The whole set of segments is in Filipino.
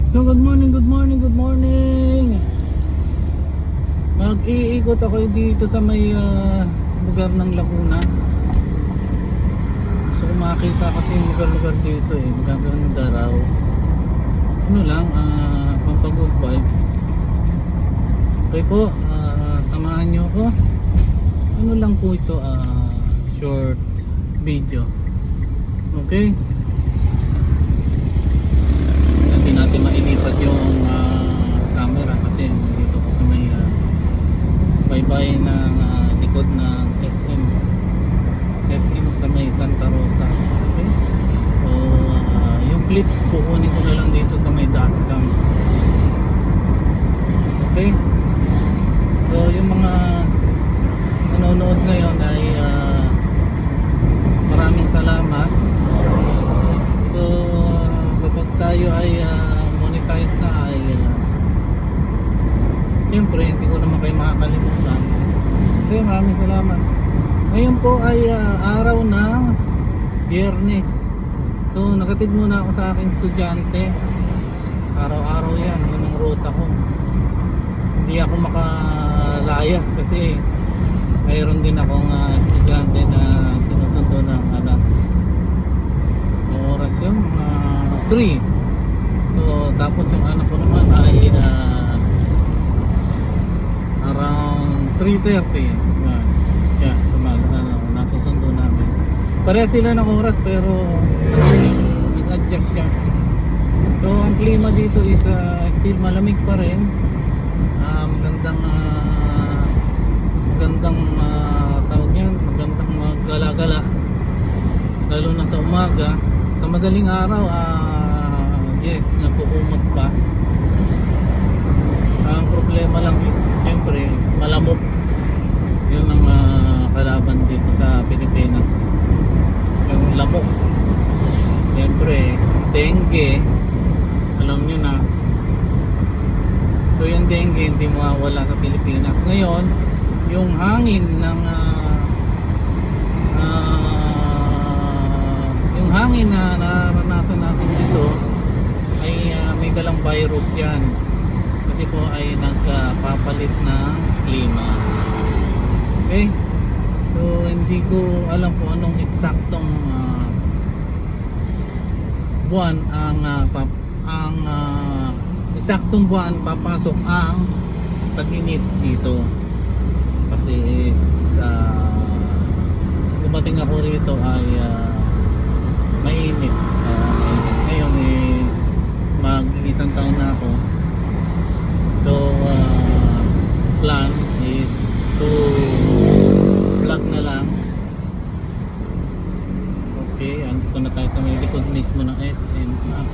So good morning, good morning, good morning. Mag-iikot ako dito sa may lugar ng Laguna. So kung makita kasi yung lugar-lugar dito magaganda raw. Ano lang, pampag-good vibes. Okay po, samahan nyo ako. Ano lang po ito, short video. Okay? Hindi natin mailipat yung camera kasi dito ko sa may baybay ng likod ng SM sa may Santa Rosa. Okay? So yung clips kukunin ko na lang dito sa may dashcam. Okay? So yung mga nanonood ngayon ay maraming salamat. So kapag tayo ay monetize na ay siyempre hindi ko naman kayo makakalimutan. Okay, maraming salamat. Ngayon po ay araw ng Biyernes. So nagatid muna ako sa aking estudyante. Araw-araw yan, yun ang ruta ko. Hindi ako makalayas kasi mayroon din akong estudyante na sinusundo ng alas oras yung 3. So tapos yung anak ko naman ay around 3:30 siya nasusundo namin. Pareha sila ng oras pero nag-adjust siya. So ang klima dito is still malamig pa rin. Magandang tawag yan, magandang maggala-gala lalo na sa umaga. Sa madaling araw yes, napukumot pa. Ang problema lang is siyempre is malamok. Yun ang kalaban dito sa Pilipinas, yung lamok. Siyempre dengue, alam nyo na. So yung dengue hindi mawawala sa Pilipinas. Ngayon yung hangin ng yung hangin na naranasan natin dito ay may dalang virus yan kasi po ay nagpapalit ng klima. Okay, so hindi ko alam kung anong eksaktong buwan ang eksaktong buwan papasok ang tag-init dito kasi dumating ako rito ay mainit. Ngayon mag-isang taon na ako. So plan is to vlog na lang. Okay, andito na tayo sa may likod mismo ng SM.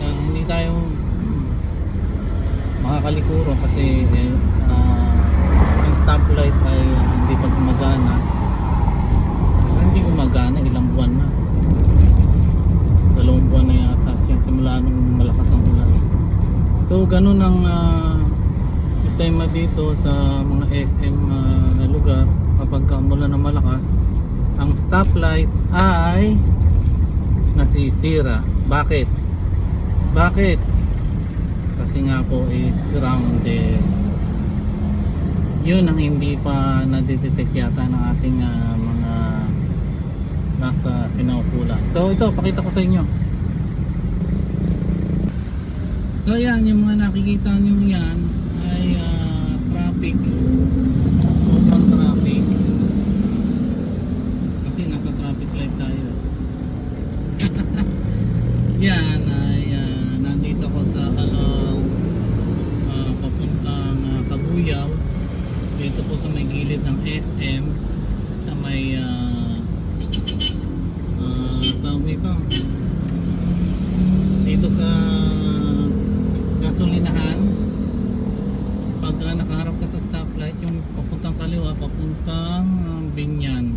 Hindi tayo makakalikuro kasi yung stoplight ay hindi pa gumagana. Hindi gumagana, ilang buwan na. 2 buwan na yata simula nung malakas ang ulan. So ganun ang sistema dito sa mga SM na lugar. Kapag umulan na malakas, ang stoplight ay nasisira. Bakit? Kasi nga po is grounded. Yun ang hindi pa nadidetect yata ng ating mga nasa pinaukulan. So ito, pakita ko sa inyo. So yan, yung mga nakikita nyo yan ay traffic. Sobrang traffic kasi nasa traffic light tayo. Yan ay nandito ko sa papuntang Kabuyaw. Dito po sa may gilid ng SM, sa may tawag nito dito sa gasolinahan. Pagka nakaharap ka sa stoplight, yung papuntang kaliwa papuntang Binyan,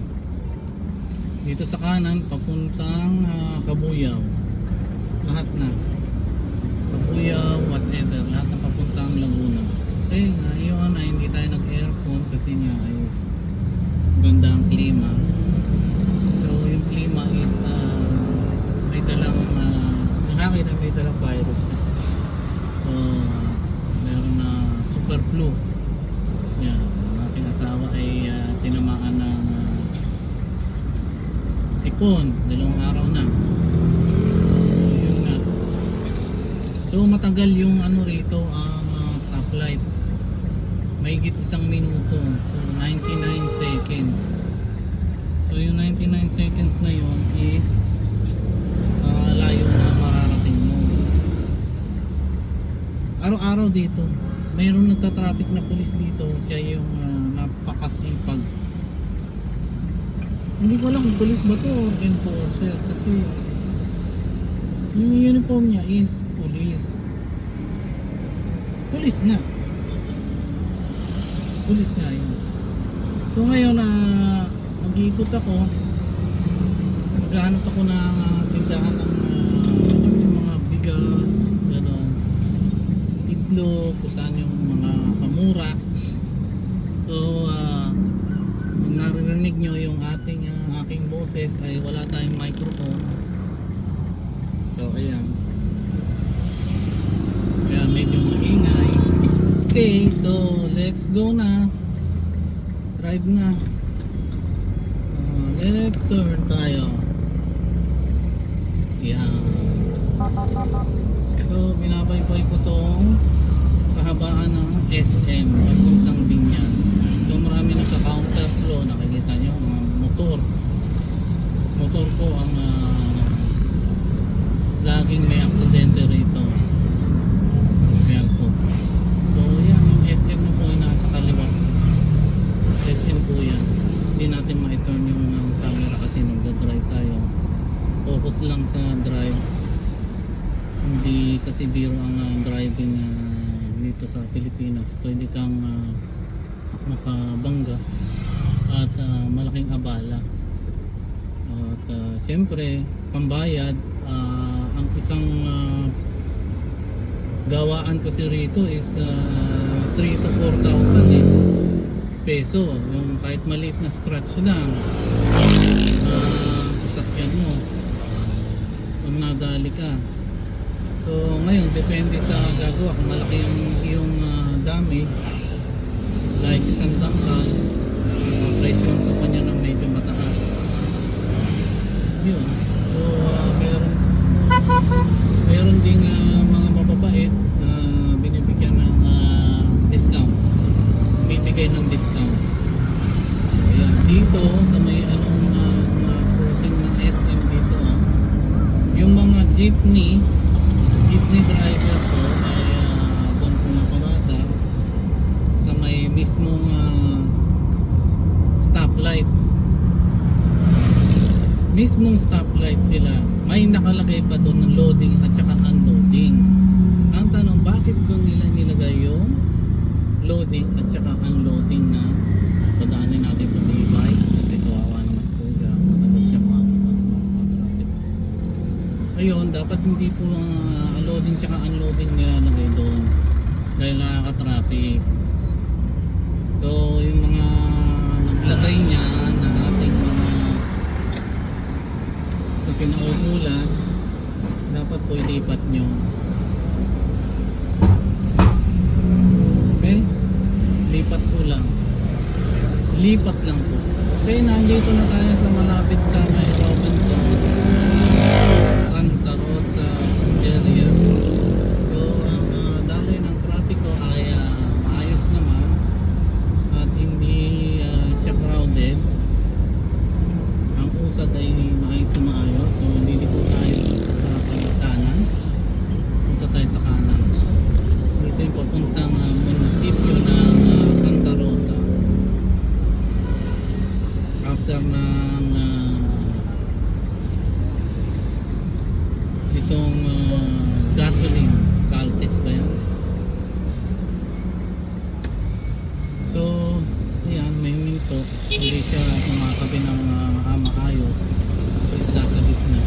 dito sa kanan papuntang Kabuyaw, lahat na Kabuyaw, whatever, lahat na papuntang Laguna. Okay, ngayon ay hindi tayo nag-aircon kasi nga ay ganda ang klima. So yung klima is may dalang hangin na may dalang virus. So flu. Yan, ang aking asawa ay tinamaan ng sipon, 2 araw na. Yun nga. So matagal yung ano rito, ang stoplight. Mahigit 1 minuto. So 99 seconds. So yung 99 seconds na yun is layo na mararating mo. Araw-araw dito mayroong nagta-traffic na pulis dito. Siya yung napakasipag. Hindi ko alam kung pulis ba to or enforcer, kasi yung uniform niya is pulis. Pulis na yun. So ngayon mag-iikot ako, maghahanap ako ng tindahan ng mga bigas, gano'n, itlog, kung saan yung mga kamura. So kung naririnig nyo yung aking boses ay wala tayong microphone. So ayan, kaya medyo maingay. Okay, so let's go na. Drive na. Left turn tayo. Yan. So binabaybay ko tong kahabaan ng SM papuntang Binyan. So marami nagka-counter flow. Nakikita nyo mga motor po ang laging may aksidente rito. Yan po. So yan, yung SM na po ay nasa kaliwa. SM po yan. Hindi natin ma-turn yung camera kasi nagda-drive tayo. Focus lang sa drive. Hindi kasi biro ang driving dito sa Pilipinas. Pwede kang makabangga at malaking abala. At siyempre pambayad, ang isang gawaan kasi rito is 3 to 4,000 peso. Yung kahit maliit na scratch lang sasakyan mo kung nadali ka. So ngayon depende sa gagawa. Kung malaki yung damage, like isang dangkal, presyon ko pa niya ng medyo mataas. Yun. So meron ding mga mababait na binibigyan ng discount, bibigay ng discount. Ayan, dito sa may crossing ng SM dito, yung mga jeepney driver ko ay doon pumaparada sa may mismong stoplight. Mismong stoplight sila. May nakalagay pa doon ng loading at saka unloading. Ang tanong, bakit doon nila nilagay yung loading at saka unloading na padaanin natin po ni bike kasi kawawa naman po siya. Matagal siya traffic. Ayun, dapat hindi po loading tsaka unloading nilalagay doon dahil nakaka-traffic. So yung mga naglagay niya na ating mga sa pinaukulan, dapat po ilipat nyo. Okay, lipat po lang, lipat lang po. Okay, nandito na tayo sa malapit sa may Robinson Santa Rosa area. So ang daloy ng trapiko ay maayos naman at hindi siya crowded. Ang usad ay maayos na maayos. So hindi po tayo sa kanan, punta tayo sa kanan. Dito yung papuntang munisipyo ng Santa Rosa. After ng itong gasoline Caltex ba yan? So yan, may minto, hindi siya kumatabi ng maayos kasi nasa gitna.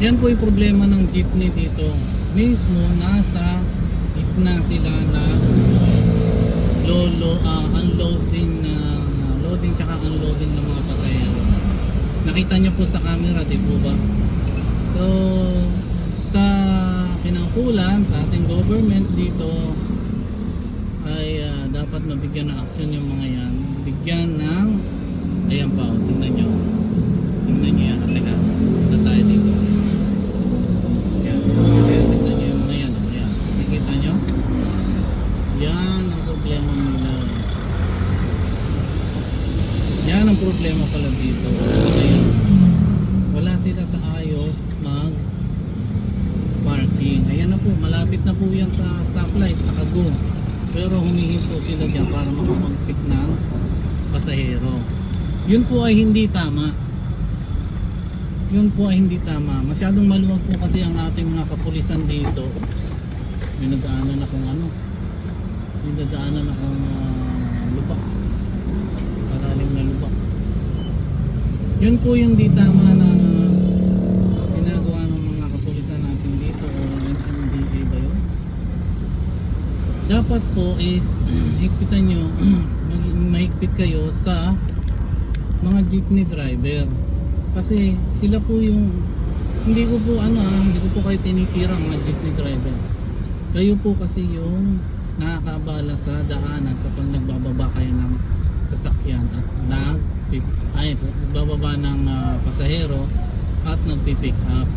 Yan po yung problema ng jeepney dito. Mismo nasa gitna sila na unloading loading tsaka unloading ng mga pasahero. Nakita niyo po sa camera, di po ba? So sa kulang sa ating government dito ay dapat mabigyan ng action yung mga yan. Bigyan ng, ayan pa, tingnan nyo. Tingnan nyo yan. Teka, na tayo dito. Ayan, tingnan nyo yung mga yan. Ayan, nakikita nyo? Yan ang problema nila. Yan ang problema pala dito. Ayan, wala sila sa ayos mag parking. Ayan na po, malapit na po yan sa stoplight, nakago. Pero humihinto sila dyan para makapag-pick ng pasahero. Yun po ay hindi tama. Yun po ay hindi tama. Masyadong maluwag po kasi ang ating mga kapulisan dito. May nadaanan akong ano. May nadaanan akong lubak. Paraling na lubak. Yun po yung di tama na ginagawa ng mga kapulisan natin dito o NMDA ba yun? Dapat po is higpitan nyo, mahigpit kayo sa mga jeepney driver kasi sila po yung hindi ko po kayo tinitira mga jeepney driver. Kayo po kasi yung nakakabala sa daanan kapag nagbababa kayo ng sasakyan at nagbababa ng pasahero at nagpipick up.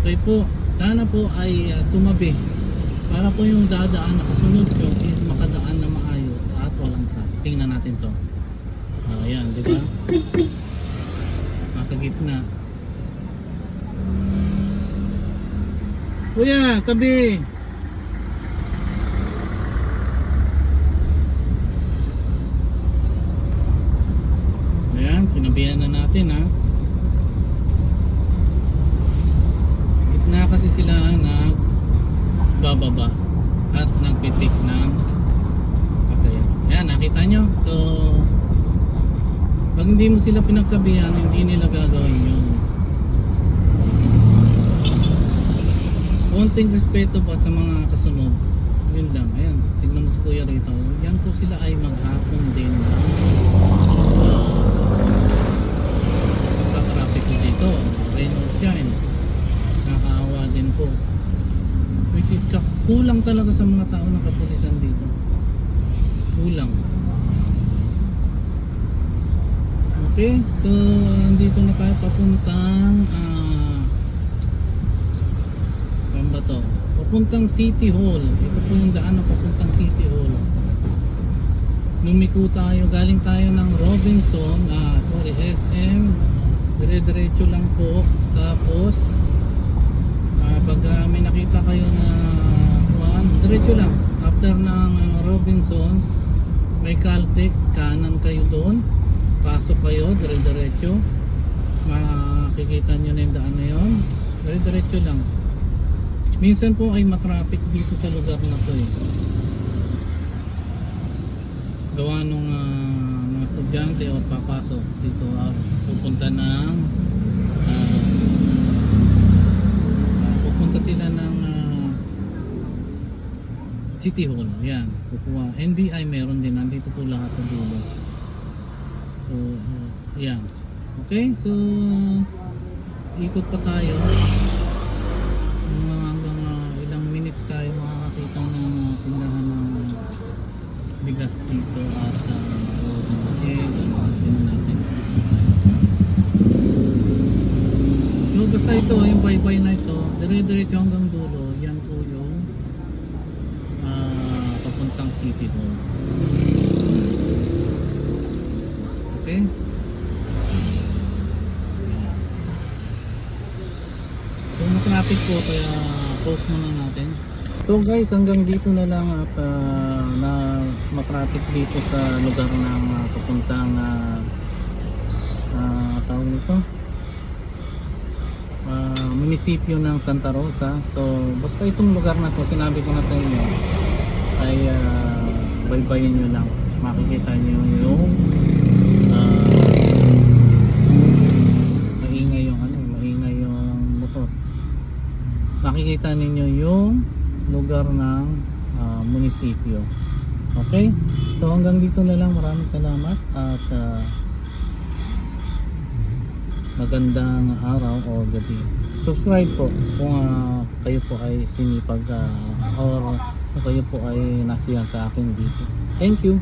Okay po, sana po ay tumabi para po yung dadaan na kasunod ko is makadaan na maayos at walang traffic. Tingnan natin to. Ayan, di ba? Nasa gitna. Kuya, tabi! Ayan, sinabihan na natin ha. Gitna kasi sila nagbababa at nagpipick ng pasahero. Ayan, nakita nyo? So, pag hindi mo sila pinagsabihan, hindi nila gagawin yun. Konting respeto pa sa mga kasunod. Yun lang. Ayan, tignan mo si Kuya rito. Yan po sila ay maghapon din. Traffic ko dito. Rain or shine. Nakakaawa din po. Which is kulang talaga sa mga tao ng kapulisan dito. Kulang. Okay, so dito na tayo papuntang saan ba to? Papuntang City Hall. Ito po yung daan na papuntang City Hall. Lumiko tayo, galing tayo ng Robinson, SM, dire-diretso lang po. Tapos pag may nakita kayo na diretso lang. After ng Robinson, may Caltex, kanan kayo doon. Pasok kayo, dire-diretso. Makikita nyo na yung daan na yun. Dire-diretso lang. Minsan po ay matraffic dito sa lugar na to eh. Gawa nung mga estudyante o papasok dito pupunta ng pupunta sila ng City Hall. Yan, kukuha. NBI meron din, nandito po lahat sa dulo. So, yan. Okay, so ikot pa tayo. Hanggang ilang minutes tayo makakakita ng tindahan ng bigas dito at natin. So basta ito, yung baybay na ito, dire-diretso hanggang dulo. Yan po yung papuntang City Hall. Okay? So traffic po kaya close muna natin. So guys, hanggang dito na lang at na matraffic dito sa lugar ng papuntang tawag nito munisipyo ng Santa Rosa. So basta itong lugar na to, sinabi ko na sa inyo, ay baybayin nyo lang. Makikita nyo yung maingay yung motor. Makikita ninyo yung lugar ng munisipyo. Okay? So hanggang dito na lang. Maraming salamat at magandang araw o gabi. subscribe po kung kayo po ay sinipag or kung kayo po ay nasiyan sa akin dito. Thank you.